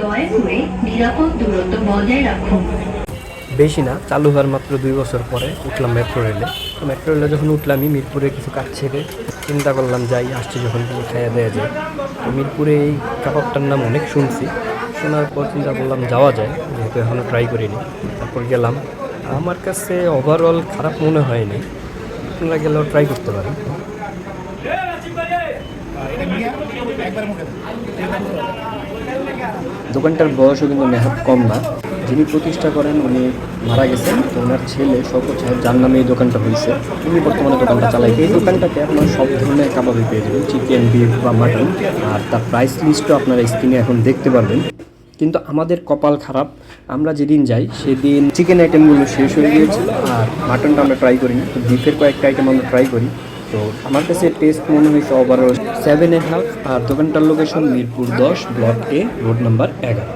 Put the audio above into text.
দয়া করে নিরাপদ দূরত্ব বজায় রাখুন। বেশি না, চালু হওয়ার মাত্র 2 বছর পরে উঠলাম মেট্রো রেলে। তো মেট্রো রেলে যখন উঠলামই মিরপুরে কিছু কাজ ছেড়ে চিন্তা করলাম যাই, আসছি যখন কিছু খাইয়া দেওয়া যায়। তো মিরপুরে এই কাবাবটার নাম অনেক শুনছি, শোনার পর চিন্তা করলাম যাওয়া যায়, যেহেতু এখনও ট্রাই করিনি। তারপর গেলাম, আমার কাছে ওভারঅল খারাপ মনে হয়নি, আপনারা গেলেও ট্রাই করতে পারেন। দোকানটার বয়সও কিন্তু নেহাত কম না। যিনি প্রতিষ্ঠা করেন উনি মারা গেছেন, তো ওনার ছেলে শওকত সাহেব, যার নামে এই দোকানটা হয়েছে, উনি বর্তমানে দোকানটা চালাই। এই দোকানটাতে আপনার সব ধরনের কাবাবই পেয়ে যাবেন, চিকেন, বিফ বা মাটন। আর তার প্রাইস লিস্টও আপনারা স্ক্রিনে এখন দেখতে পারবেন। কিন্তু আমাদের কপাল খারাপ, আমরা যেদিন যাই সেদিন চিকেন আইটেমগুলো শেষ হয়ে গিয়েছিল, আর মাটনটা আমরা ট্রাই করিনি। তো বিফের কয়েকটা আইটেম আমরা ট্রাই করি। তো আমার কাছে টেস্ট মনে হয়েছে ওভারঅল 7.5। আর দোকানটার location Mirpur 10, block A, road number 11।